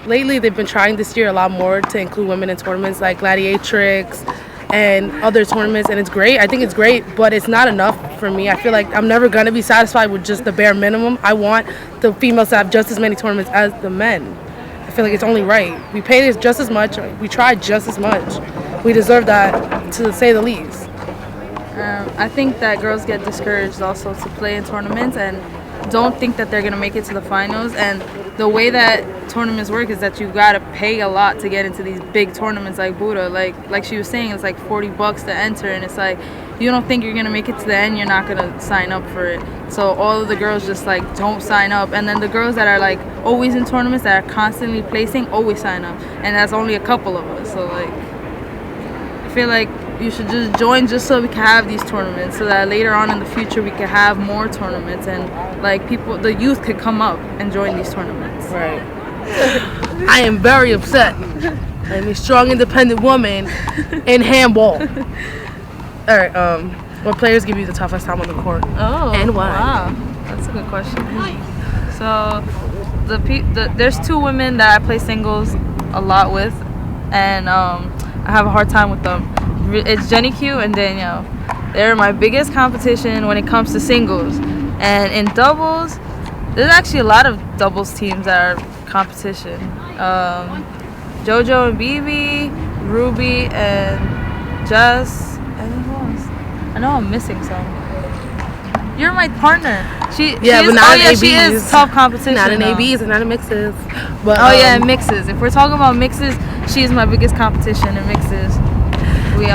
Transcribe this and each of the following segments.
Lately, they've been trying this year a lot more to include women in tournaments like Gladiatrix and other tournaments, and it's great. I think it's great, but it's not enough for me. I feel like I'm never going to be satisfied with just the bare minimum. I want the females to have just as many tournaments as the men. I feel like it's only right. We pay this just as much. We try just as much. We deserve that, to say the least. I think that girls get discouraged also to play in tournaments and don't think that they're going to make it to the finals. And the way that tournaments work is that you got to pay a lot to get into these big tournaments like Buddha. Like she was saying, it's like $40 to enter, and it's like you don't think you're going to make it to the end, you're not going to sign up for it. So all of the girls just like don't sign up. And then the girls that are like always in tournaments, that are constantly placing, always sign up. And that's only a couple of us. So like I feel like you should just join just so we can have these tournaments, so that later on in the future we can have more tournaments and like people, the youth could come up and join these tournaments. Right. I am very upset. I'm a strong, independent woman in handball. All right. What players give you the toughest time on the court? Oh, and why? Wow, that's a good question. So there's two women that I play singles a lot with, and I have a hard time with them. It's Jenny Q and Danielle. They're my biggest competition when it comes to singles. And in doubles, there's actually a lot of doubles teams that are competition. Jojo and Bibi, Ruby and Jess, and who else? I know I'm missing some. You're my partner. She is tough competition. Not in ABs and not in mixes. But in mixes. If we're talking about mixes, she is my biggest competition in mixes. We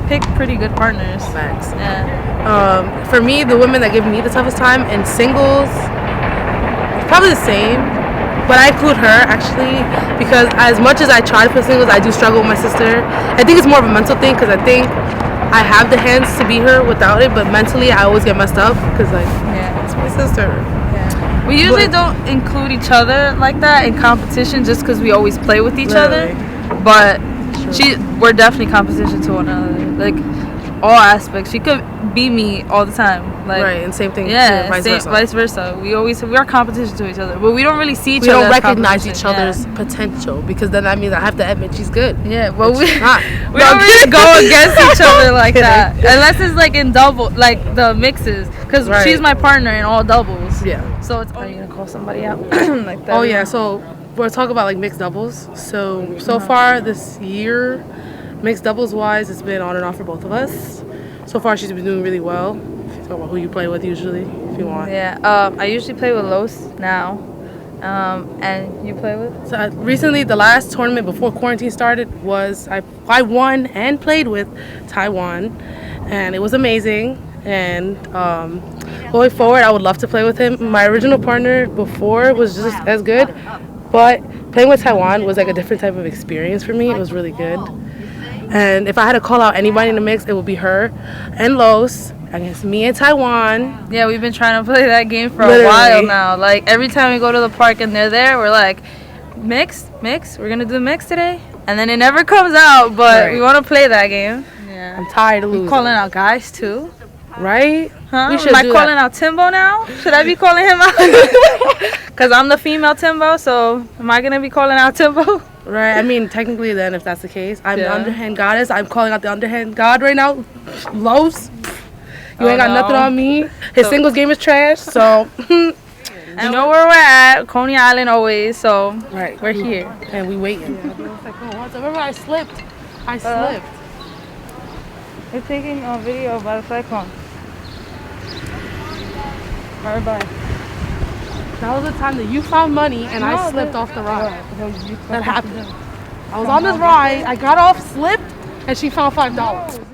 pick pretty good partners. Facts. Yeah. For me, the women that give me the toughest time in singles, it's probably the same. But I include her actually because as much as I try to play singles, I do struggle with my sister. I think it's more of a mental thing because I think I have the hands to beat her without it, but mentally I always get messed up because it's my sister. Yeah. We usually don't include each other like that in competition just because we always play with each other. But we're definitely competition to one another, like all aspects. She could beat me all the time, like right, and same thing. Yeah, vice versa. We are competition to each other, but we don't really see each other. We don't recognize each other's potential because then that means I have to admit she's good. Yeah, but we don't really go against each other like that unless it's like in double, like the mixes, because she's my partner in all doubles. Yeah. So it's. Are you gonna call somebody out like that? Oh yeah. So we're talking about like mixed doubles. So far this year, mixed doubles wise, it's been on and off for both of us. So far she's been doing really well. Talk about who you play with usually, if you want. Yeah, I usually play with Los now. And you play with? So recently, the last tournament before quarantine started was I won and played with Taiwan, and it was amazing. And going forward, I would love to play with him. My original partner before was just as good. But playing with Taiwan was like a different type of experience for me. It was really good. And if I had to call out anybody in the mix, it would be her and Los against me and Taiwan. Yeah, we've been trying to play that game for a while now. Like every time we go to the park and they're there, we're like, mix, we're going to do the mix today. And then it never comes out, but we want to play that game. Yeah. I'm tired of losing. We're calling out guys too. Right? Huh? Am I calling out Timbo now? Should I be calling him out? Because I'm the female Timbo, so am I going to be calling out Timbo? Right. I mean, technically then, if that's the case, I'm the underhand goddess. I'm calling out the underhand god right now. Los. You ain't got nothing on me. His singles game is trash, so. You know where we're at. Coney Island always, so we're here. And we waiting. Remember I slipped. We're taking a video by the cyclone. Alright, bye. That was the time that you found money and I slipped off the ride. That happened. I was on this ride, I got off, slipped, and she found $5.